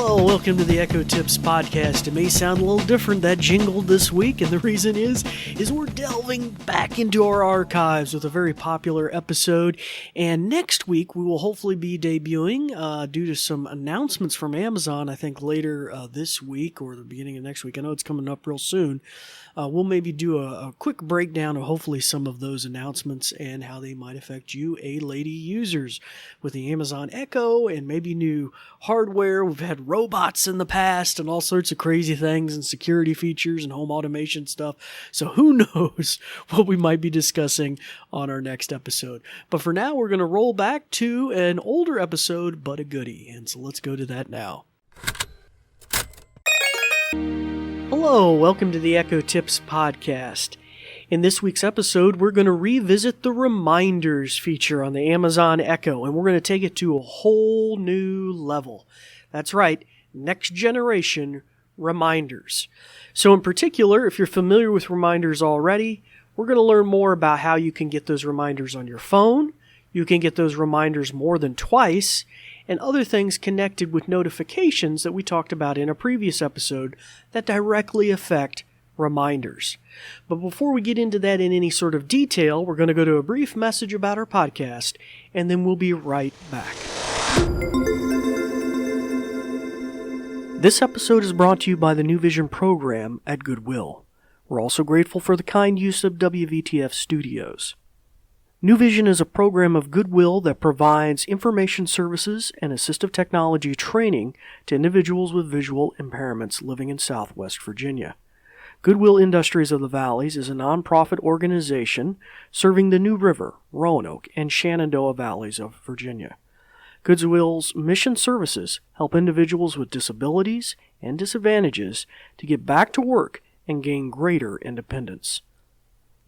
Hello, welcome to the Echo Tips podcast. It may sound a little different, that jingle this week, and the reason is we're delving back into our archives with a very popular episode, and next week we will hopefully be debuting, due to some announcements from Amazon, I think later this week or the beginning of next week. I know it's coming up real soon. We'll maybe do a quick breakdown of hopefully some of those announcements and how they might affect you, A-Lady users, with the Amazon Echo and maybe new hardware. We've had robots in the past and all sorts of crazy things and security features and home automation stuff. So who knows what we might be discussing on our next episode. But for now, we're going to roll back to an older episode, but a goodie. And so let's go to that now. Hello, welcome to the Echo Tips podcast. In this week's episode, we're going to revisit the reminders feature on the Amazon Echo, and we're going to take it to a whole new level. That's right, next generation reminders. So in particular, if you're familiar with reminders already, we're going to learn more about how you can get those reminders on your phone, you can get those reminders more than twice, and other things connected with notifications that we talked about in a previous episode that directly affect reminders. But before we get into that in any sort of detail, we're going to go to a brief message about our podcast, and then we'll be right back. This episode is brought to you by the New Vision program at Goodwill. We're also grateful for the kind use of WVTF Studios. New Vision is a program of Goodwill that provides information services and assistive technology training to individuals with visual impairments living in Southwest Virginia. Goodwill Industries of the Valleys is a nonprofit organization serving the New River, Roanoke, and Shenandoah Valleys of Virginia. Goodwill's mission services help individuals with disabilities and disadvantages to get back to work and gain greater independence.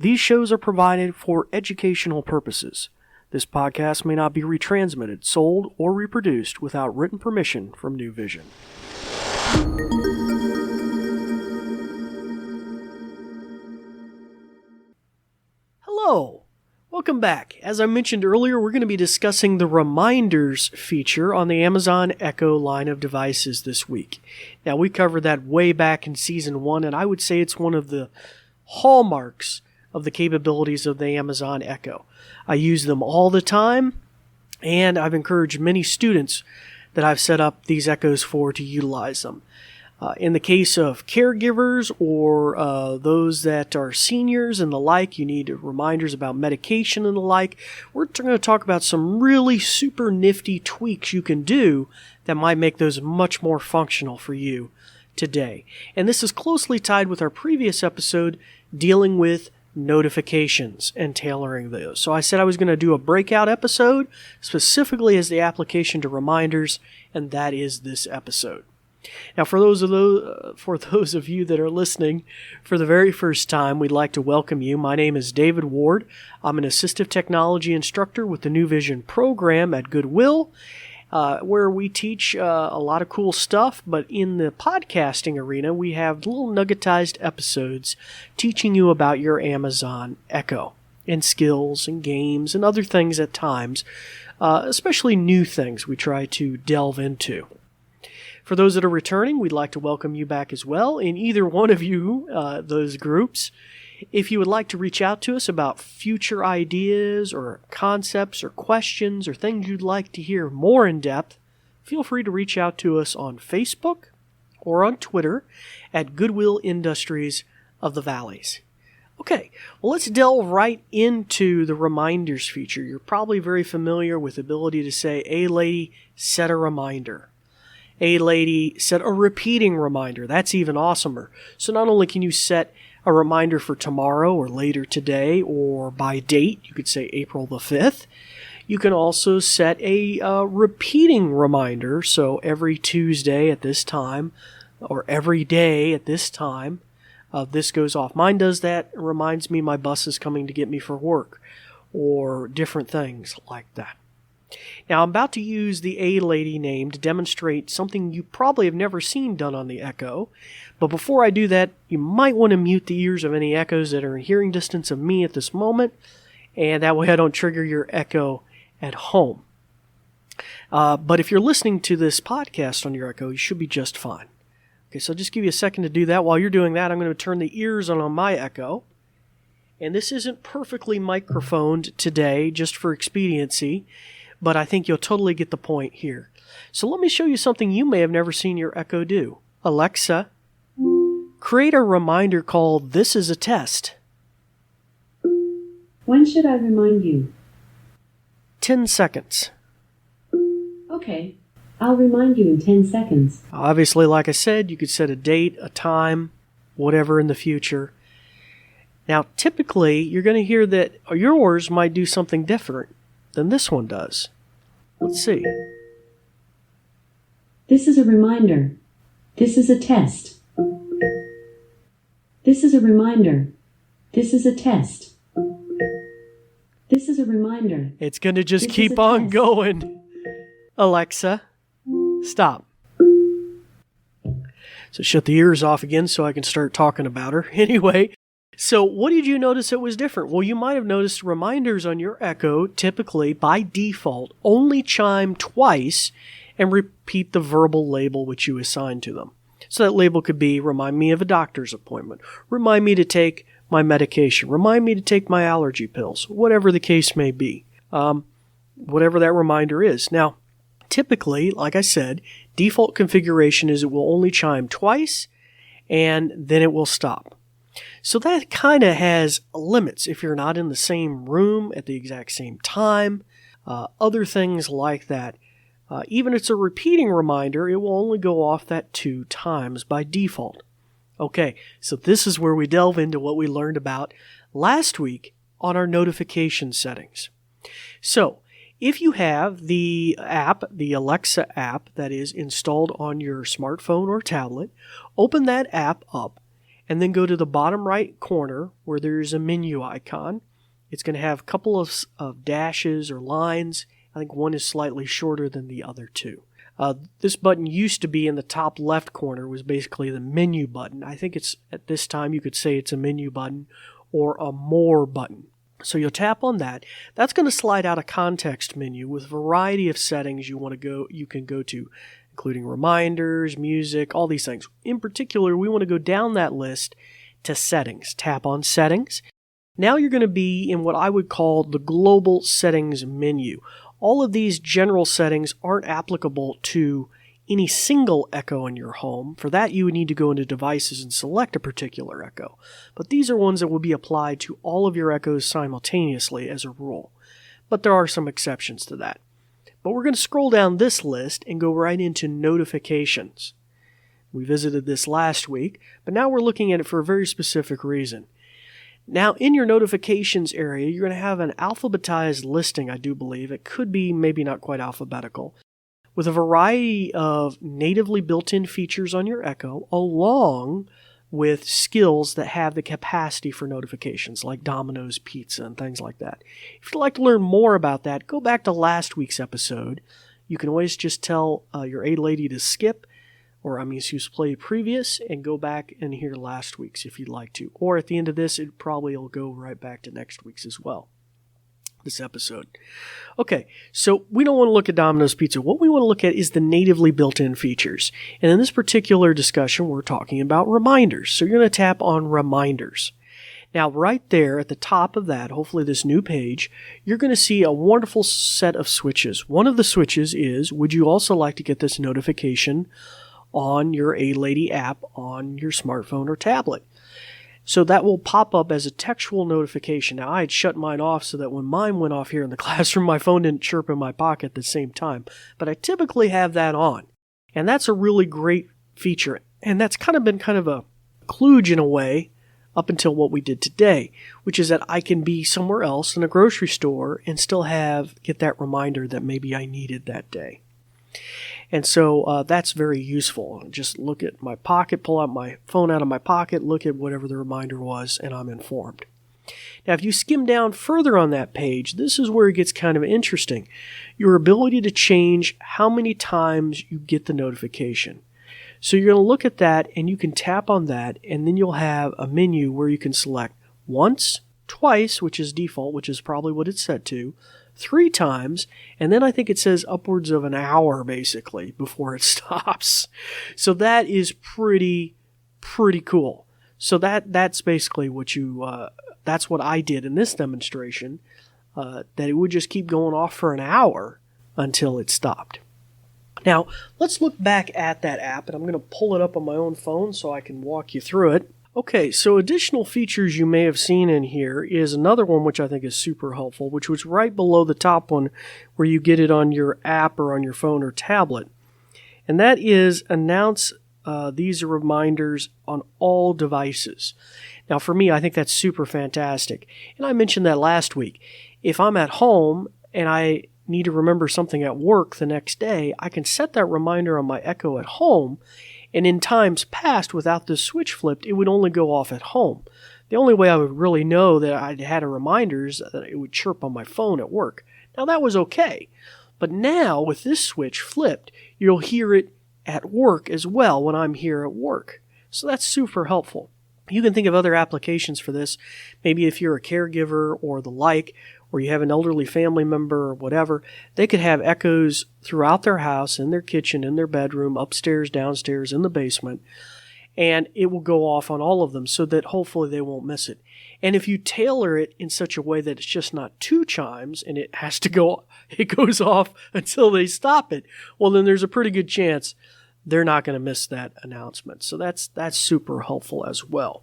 These shows are provided for educational purposes. This podcast may not be retransmitted, sold, or reproduced without written permission from New Vision. Hello! Welcome back. As I mentioned earlier, we're going to be discussing the reminders feature on the Amazon Echo line of devices this week. Now, we covered that way back in Season 1, and I would say it's one of the hallmarks of the capabilities of the Amazon Echo. I use them all the time, and I've encouraged many students that I've set up these Echoes for to utilize them. In the case of caregivers or those that are seniors and the like, you need reminders about medication and the like. We're going to talk about some really super nifty tweaks you can do that might make those much more functional for you today. And this is closely tied with our previous episode dealing with notifications and tailoring those. So I said I was going to do a breakout episode specifically as the application to reminders, and that is this episode. Now, for those of you that are listening for the very first time, we'd like to welcome you. My name is David Ward. I'm an assistive technology instructor with the New Vision program at Goodwill, where we teach a lot of cool stuff, but in the podcasting arena, we have little nuggetized episodes teaching you about your Amazon Echo and skills and games and other things at times, especially new things we try to delve into. For those that are returning, we'd like to welcome you back as well in either one of those groups. If you would like to reach out to us about future ideas or concepts or questions or things you'd like to hear more in depth, feel free to reach out to us on Facebook or on Twitter at Goodwill Industries of the Valleys. Okay, well, let's delve right into the reminders feature. You're probably very familiar with the ability to say, "Hey, lady, set a reminder." "Hey, lady, set a repeating reminder." That's even awesomer. So not only can you set a reminder for tomorrow or later today or by date, you could say April the 5th. You can also set a repeating reminder, so every Tuesday at this time or every day at this time, this goes off. Mine does that. It reminds me my bus is coming to get me for work or different things like that. Now, I'm about to use the A-Lady name to demonstrate something you probably have never seen done on the Echo. But before I do that, you might want to mute the ears of any Echoes that are in hearing distance of me at this moment, and that way I don't trigger your Echo at home. But if you're listening to this podcast on your Echo, you should be just fine. Okay, so I'll just give you a second to do that. While you're doing that, I'm going to turn the ears on my Echo. And this isn't perfectly microphoned today, just for expediency, but I think you'll totally get the point here. So let me show you something you may have never seen your Echo do. Alexa, create a reminder called This is a Test. When should I remind you? 10 seconds. Okay, I'll remind you in 10 seconds. Obviously, like I said, you could set a date, a time, whatever in the future. Now, typically, you're going to hear that yours might do something different than this one does. Let's see. This is a reminder. This is a test. This is a reminder. This is a test. This is a reminder. It's going to just keep on going. Alexa, stop. So shut the ears off again so I can start talking about her. Anyway, so what did you notice that was different? Well, you might have noticed reminders on your Echo typically, by default, only chime twice and repeat the verbal label which you assign to them. So that label could be, remind me of a doctor's appointment, remind me to take my medication, remind me to take my allergy pills, whatever the case may be, whatever that reminder is. Now, typically, like I said, default configuration is it will only chime twice and then it will stop. So that kind of has limits if you're not in the same room at the exact same time, other things like that. Even if it's a repeating reminder, it will only go off that 2 times by default. Okay, so this is where we delve into what we learned about last week on our notification settings. So, if you have the app, the Alexa app that is installed on your smartphone or tablet, open that app up and then go to the bottom right corner where there's a menu icon. It's going to have a couple of dashes or lines. I think one is slightly shorter than the other two. This button used to be in the top left corner, was basically the menu button. I think it's at this time you could say it's a menu button or a more button. So you'll tap on that. That's going to slide out a context menu with a variety of settings you can go to, including reminders, music, all these things. In particular, we want to go down that list to settings. Tap on settings. Now you're going to be in what I would call the global settings menu. All of these general settings aren't applicable to any single Echo in your home. For that, you would need to go into devices and select a particular Echo. But these are ones that will be applied to all of your Echoes simultaneously as a rule. But there are some exceptions to that. But we're going to scroll down this list and go right into notifications. We visited this last week, but now we're looking at it for a very specific reason. Now, in your notifications area, you're going to have an alphabetized listing, I do believe. It could be maybe not quite alphabetical, with a variety of natively built-in features on your Echo, along with skills that have the capacity for notifications, like Domino's Pizza and things like that. If you'd like to learn more about that, go back to last week's episode. You can always just tell your aid lady to skip, play previous, and go back and hear last week's if you'd like to. Or at the end of this, it probably will go right back to next week's as well, this episode. Okay, so we don't want to look at Domino's Pizza. What we want to look at is the natively built-in features. And in this particular discussion, we're talking about reminders. So you're going to tap on reminders. Now, right there at the top of that, hopefully this new page, you're going to see a wonderful set of switches. One of the switches is, would you also like to get this notification on your A-Lady app on your smartphone or tablet? So that will pop up as a textual notification. Now, I had shut mine off so that when mine went off here in the classroom, my phone didn't chirp in my pocket at the same time. But I typically have that on. And that's a really great feature. And that's been a kludge in a way up until what we did today, which is that I can be somewhere else in a grocery store and still get that reminder that maybe I needed that day. And so that's very useful. Just look at my pocket, pull out my phone out of my pocket, look at whatever the reminder was, and I'm informed. Now, if you skim down further on that page, this is where it gets kind of interesting. Your ability to change how many times you get the notification. So you're going to look at that, and you can tap on that, and then you'll have a menu where you can select once, twice, which is default, which is probably what it's set to, 3 times, and then I think it says upwards of an hour basically before it stops. So that is pretty cool. So that's basically what that's what I did in this demonstration, that it would just keep going off for an hour until it stopped. Now, let's look back at that app, and I'm going to pull it up on my own phone so I can walk you through it. Okay, so additional features you may have seen in here is another one which I think is super helpful, which was right below the top one where you get it on your app or on your phone or tablet. And that is announce these reminders on all devices. Now, for me, I think that's super fantastic. And I mentioned that last week. If I'm at home and I need to remember something at work the next day, I can set that reminder on my Echo at home. And in times past, without the switch flipped, it would only go off at home. The only way I would really know that I'd had a reminder is that it would chirp on my phone at work. Now, that was okay. But now, with this switch flipped, you'll hear it at work as well when I'm here at work. So that's super helpful. You can think of other applications for this. Maybe if you're a caregiver or the like, or you have an elderly family member or whatever, they could have echoes throughout their house, in their kitchen, in their bedroom, upstairs, downstairs, in the basement, and it will go off on all of them so that hopefully they won't miss it. And if you tailor it in such a way that it's just not 2 chimes and it goes off until they stop it, well, then there's a pretty good chance they're not going to miss that announcement. So that's super helpful as well.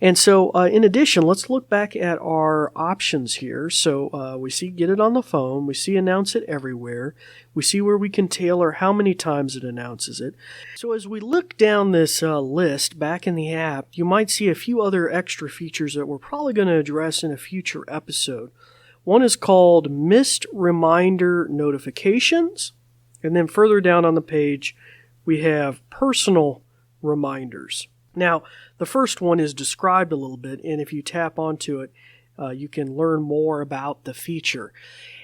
And so, in addition, let's look back at our options here. So we see get it on the phone. We see announce it everywhere. We see where we can tailor how many times it announces it. So as we look down this list back in the app, you might see a few other extra features that we're probably going to address in a future episode. One is called Missed Reminder Notifications. And then further down on the page, we have Personal Reminders. Now, the first one is described a little bit, and if you tap onto it, you can learn more about the feature.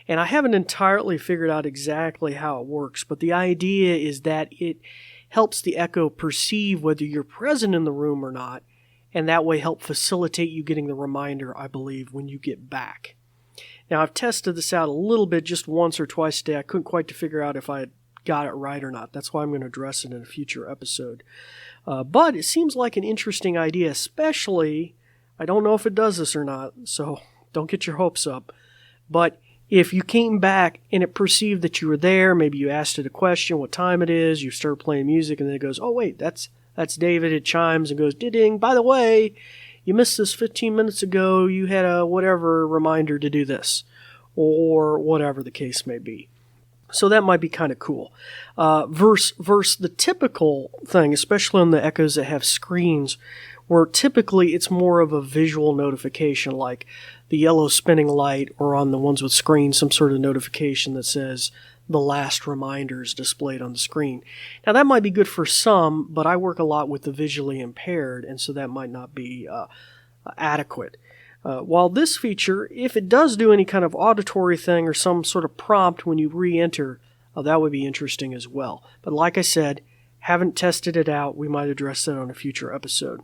And I haven't entirely figured out exactly how it works, but the idea is that it helps the Echo perceive whether you're present in the room or not, and that way help facilitate you getting the reminder, I believe, when you get back. Now, I've tested this out a little bit just once or twice today. I couldn't quite figure out if I had got it right or not. That's why I'm going to address it in a future episode. But it seems like an interesting idea, especially, I don't know if it does this or not, so don't get your hopes up. But if you came back and it perceived that you were there, maybe you asked it a question, what time it is, you start playing music, and then it goes, oh wait, that's David, it chimes and goes, ding, by the way, you missed this 15 minutes ago, you had a whatever reminder to do this, or whatever the case may be. So that might be kind of cool. Versus the typical thing, especially on the Echoes that have screens, where typically it's more of a visual notification, like the yellow spinning light, or on the ones with screens, some sort of notification that says the last reminder is displayed on the screen. Now that might be good for some, but I work a lot with the visually impaired, and so that might not be adequate. While this feature, if it does do any kind of auditory thing or some sort of prompt when you re-enter, that would be interesting as well. But like I said, haven't tested it out. We might address that on a future episode.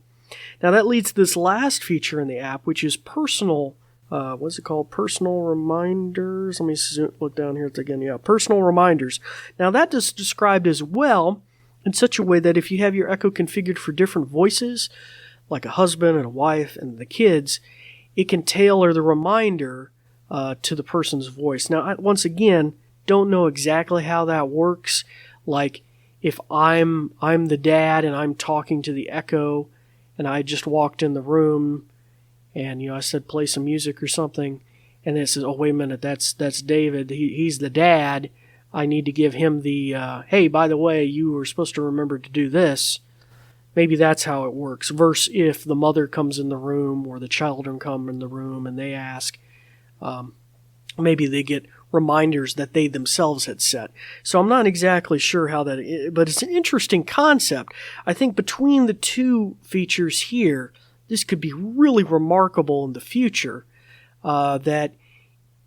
Now that leads to this last feature in the app, which is personal, what's it called? Personal reminders. Let me look down here again. Yeah, personal reminders. Now that is described as well in such a way that if you have your Echo configured for different voices, like a husband and a wife and the kids, it can tailor the reminder to the person's voice. Now, I, once again, don't know exactly how that works. Like, if I'm the dad and I'm talking to the Echo, and I just walked in the room, and I said play some music or something, and then it says, oh wait a minute, that's David. He's the dad. I need to give him the hey, by the way, you were supposed to remember to do this. Maybe that's how it works. Versus if the mother comes in the room or the children come in the room and they ask, maybe they get reminders that they themselves had set. So I'm not exactly sure how that is, but it's an interesting concept. I think between the two features here, this could be really remarkable in the future, that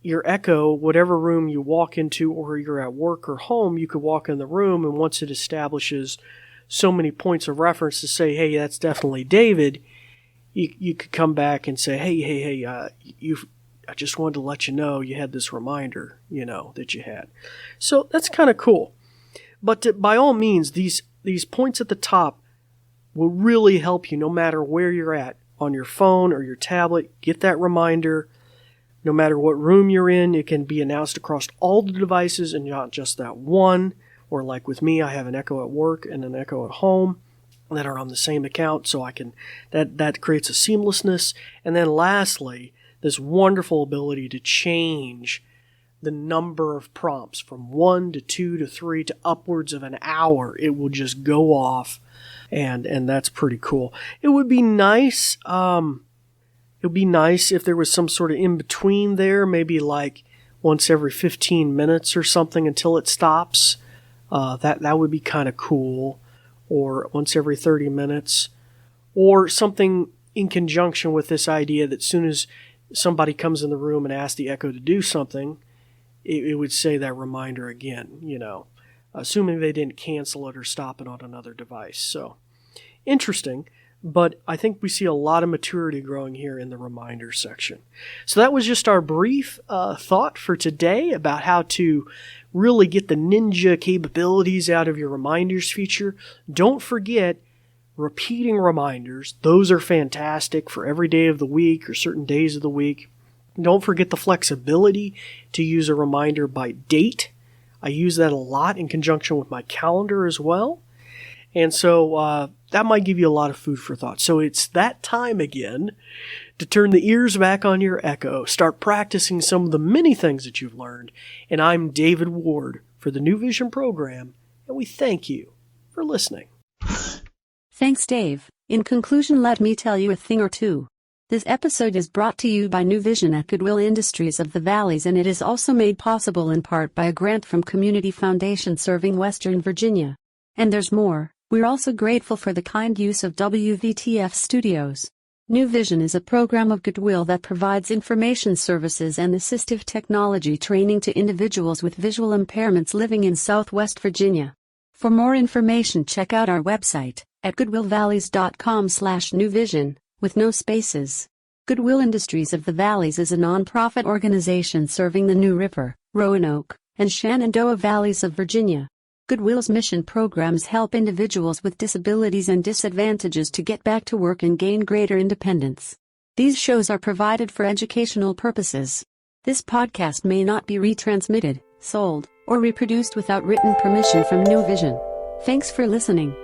your Echo, whatever room you walk into, or you're at work or home, you could walk in the room, and once it establishes so many points of reference to say, hey, that's definitely David, you could come back and say, hey, just wanted to let you know you had this reminder, that you had. So that's kind of cool. But by all means, these points at the top will really help you no matter where you're at, on your phone or your tablet. Get that reminder. No matter what room you're in, it can be announced across all the devices and not just that one. Or like with me, I have an Echo at work and an Echo at home that are on the same account, so I can that creates a seamlessness. And then lastly, this wonderful ability to change the number of prompts from 1 to 2 to 3 to upwards of an hour. It will just go off, and that's pretty cool. It would be nice. If there was some sort of in between there, maybe like once every 15 minutes or something until it stops. That would be kind of cool. Or once every 30 minutes, or something in conjunction with this idea that as soon as somebody comes in the room and asks the Echo to do something, it would say that reminder again, assuming they didn't cancel it or stop it on another device. So, interesting, but I think we see a lot of maturity growing here in the reminder section. So that was just our brief thought for today about how to really get the ninja capabilities out of your reminders feature. Don't forget repeating reminders. Those are fantastic for every day of the week or certain days of the week. Don't forget the flexibility to use a reminder by date. I use that a lot in conjunction with my calendar as well. And so that might give you a lot of food for thought. So it's that time again to turn the ears back on your Echo, start practicing some of the many things that you've learned. And I'm David Ward for the New Vision program, and we thank you for listening. Thanks, Dave. In conclusion, let me tell you a thing or two. This episode is brought to you by New Vision at Goodwill Industries of the Valleys, and it is also made possible in part by a grant from Community Foundation serving Western Virginia. And there's more. We're also grateful for the kind use of WVTF Studios. New Vision is a program of Goodwill that provides information services and assistive technology training to individuals with visual impairments living in Southwest Virginia. For more information, check out our website at goodwillvalleys.com/newvision, with no spaces. Goodwill Industries of the Valleys is a nonprofit organization serving the New River, Roanoke, and Shenandoah Valleys of Virginia. Goodwill's mission programs help individuals with disabilities and disadvantages to get back to work and gain greater independence. These shows are provided for educational purposes. This podcast may not be retransmitted, sold, or reproduced without written permission from New Vision. Thanks for listening.